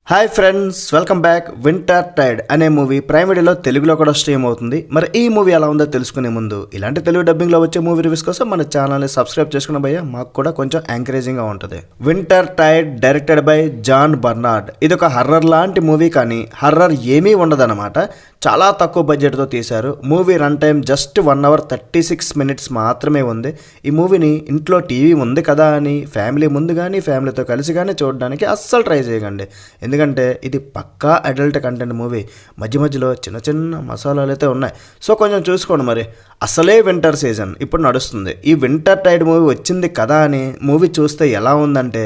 Hi friends, welcome back. Winter tide అనే movie prime వీడియోలో తెలుగులో కూడా స్ట్రీమ్ అవుతుంది. మరి ఈ మూవీ ఎలా ఉందో తెలుసుకునే ముందు ఇలాంటి తెలుగు డబ్బింగ్లో వచ్చే మూవీ రివ్యూస్ కోసం మన ఛానల్ని సబ్స్క్రైబ్ చేసుకున్న భయ్య మాకు కూడా కొంచెం ఎంకరేజింగ్గా ఉంటుంది. Winter tide directed by John Barnard. ఇది ఒక హర్రర్ లాంటి మూవీ, కానీ హర్రర్ ఏమీ ఉండదన్నమాట. చాలా తక్కువ బడ్జెట్తో తీశారు. Movie run time just 1 hour 36 minutes మాత్రమే ఉంది. ఈ మూవీని ఇంట్లో టీవీ ఉంది కదా అని ఫ్యామిలీ ముందు కానీ ఫ్యామిలీతో కలిసి కానీ చూడడానికి అస్సలు ట్రై చేయకండి. ఎందుకంటే ఇది పక్కా అడల్ట్ కంటెంట్ మూవీ. మధ్య మధ్యలో చిన్న చిన్న మసాలాలు అయితే ఉన్నాయి. సో కొంచెం చూసుకోండి. మరి అసలే వింటర్ సీజన్ ఇప్పుడు నడుస్తుంది. ఈ వింటర్ టైడ్ మూవీ వచ్చింది కదా అని మూవీ చూస్తే ఎలా ఉందంటే,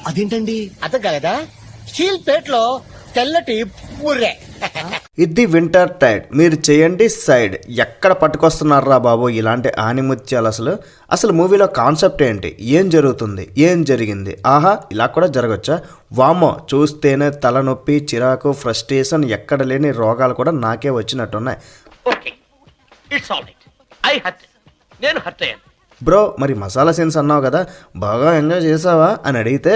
అదేంటండి అర్థం కాలేదా? స్టీల్ ప్లేట్ లో తెల్లటి బుర్రే. ఇది వింటర్ టైడ్. మీరు చేయండి సైడ్. ఎక్కడ పట్టుకొస్తున్నారా బాబు ఇలాంటి ఆనిముత్యాలు? అసలు మూవీలో కాన్సెప్ట్ ఏంటి? ఏం జరుగుతుంది? ఏం జరిగింది? ఆహా, ఇలా కూడా జరగచ్చా? వామో, చూస్తేనే తలనొప్పి, చిరాకు, ఫ్రస్ట్రేషన్, ఎక్కడ లేని రోగాలు కూడా నాకే వచ్చినట్టున్నాయి. బ్రో, మరి మసాలా సీన్స్ అన్నావు కదా, బాగా ఎంజాయ్ చేసావా అని అడిగితే,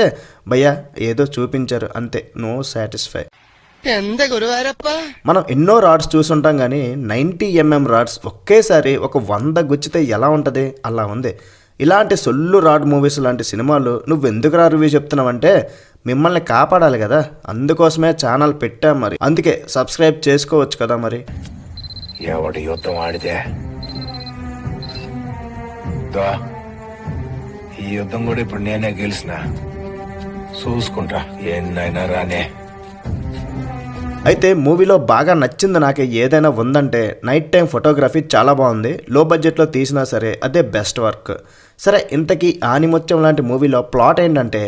భయ్యా ఏదో చూపించారు అంతే, నో సాటిస్ఫై. మనం ఎన్నో రాడ్స్ చూసుంటాం, కానీ 90 mm రాడ్స్ ఒకేసారి ఒక 100 గుచ్చితే ఎలా ఉంటుంది? అలా ఉంది. ఇలాంటి సొల్లు రాడ్ మూవీస్ లాంటి సినిమాలు నువ్వెందుకు రివ్యూ చెప్తున్నావంటే మిమ్మల్ని కాపాడాలి కదా, అందుకోసమే ఛానల్ పెట్టాం. మరి అందుకే సబ్స్క్రైబ్ చేసుకోవచ్చు కదా. మరి ఎవడి యుద్ధం ఆడితే ఈ యుద్ధం కూడా ఇప్పుడు నేనే గెలిచిన, చూసుకుంటా ఎన్నైనా రానే. అయితే మూవీలో బాగా నచ్చింది నాకు ఏదైనా ఉందంటే నైట్ టైం ఫోటోగ్రఫీ చాలా బాగుంది. లో బడ్జెట్లో తీసినా సరే అదే బెస్ట్ వర్క్. సరే, ఇంతకీ ఆనిముత్యం లాంటి మూవీలో ప్లాట్ ఏంటంటే,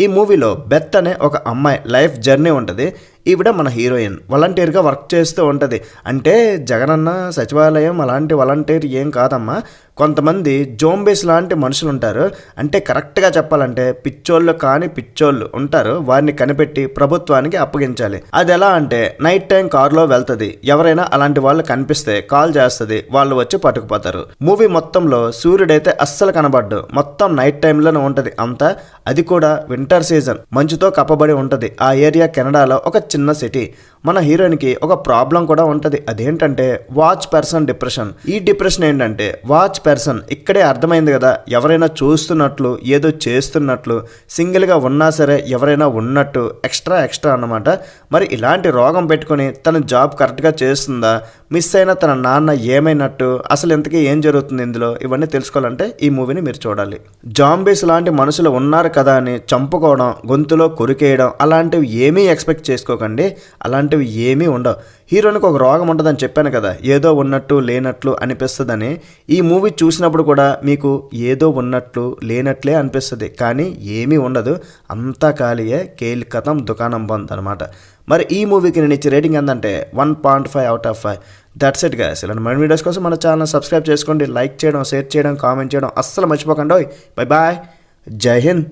ఈ మూవీలో బెత్ అనే ఒక అమ్మాయి లైఫ్ జర్నీ ఉంటుంది. ఈవిడ మన హీరోయిన్ వాలంటీర్గా వర్క్ చేస్తూ ఉంటుంది. అంటే జగనన్న సచివాలయం అలాంటి వాలంటీర్ ఏం కాదమ్మా. కొంతమంది జోంబీస్ లాంటి మనుషులు ఉంటారు. అంటే కరెక్ట్గా చెప్పాలంటే పిచ్చోళ్ళు కాని పిచ్చోళ్ళు ఉంటారు. వారిని కనిపెట్టి ప్రభుత్వానికి అప్పగించాలి. అది ఎలా అంటే, నైట్ టైం కారులో వెళ్తుంది. ఎవరైనా అలాంటి వాళ్ళు కనిపిస్తే కాల్ చేస్తుంది. వాళ్ళు వచ్చి పట్టుకుపోతారు. మూవీ మొత్తంలో సూర్యుడైతే అస్సలు కనబడ్డు. మొత్తం నైట్ టైంలోనే ఉంటుంది అంతా. అది కూడా వింటర్ సీజన్, మంచుతో కప్పబడి ఉంటుంది. ఆ ఏరియా కెనడాలో ఒక చిన్న సిటీ. మన హీరోయిన్కి ఒక ప్రాబ్లం కూడా ఉంటుంది. అదేంటంటే వాచ్ పర్సన్ డిప్రెషన్. ఈ డిప్రెషన్ ఏంటంటే, వాచ్ పర్సన్ ఇక్కడే అర్థమైంది కదా, ఎవరైనా చూస్తున్నట్లు, ఏదో చేస్తున్నట్లు, సింగిల్గా ఉన్నా సరే ఎవరైనా ఉన్నట్టు, ఎక్స్ట్రా అన్నమాట. మరి ఇలాంటి రోగం పెట్టుకుని తన జాబ్ కరెక్ట్గా చేస్తుందా, మిస్ అయిన తన నాన్న ఏమైనట్టు, అసలు ఇంతకీ ఏం జరుగుతుంది ఇందులో, ఇవన్నీ తెలుసుకోవాలంటే ఈ మూవీని మీరు చూడాలి. జాంబీస్ లాంటి మనుషులు ఉన్నారు కదా అని చంపుకోవడం, గొంతులో కొరికేయడం అలాంటివి ఏమీ ఎక్స్పెక్ట్ చేసుకోకండి. అలాంటివి ఏమీ ఉండవు. హీరోయిన్కి ఒక రోగం ఉంటుందని చెప్పాను కదా, ఏదో ఉన్నట్టు లేనట్లు అనిపిస్తుందని. ఈ మూవీ చూసినప్పుడు కూడా మీకు ఏదో ఉన్నట్లు లేనట్లే అనిపిస్తుంది, కానీ ఏమీ ఉండదు. అంతా ఖాళీయే, కేల్ కథం దుకాణం బంద్ అనమాట. మరి ఈ మూవీకి నేను ఇచ్చే రేటింగ్ ఏంటంటే 1.5 out of 5. That's it guys. ఇలాంటి మరిన్ని వీడియోస్ కోసం మన ఛానల్ సబ్స్క్రైబ్ చేసుకోండి. లైక్ చేయడం, షేర్ చేయడం, కామెంట్ చేయడం అస్సలు మర్చిపోకండి. బై బాయ్, జై హింద్.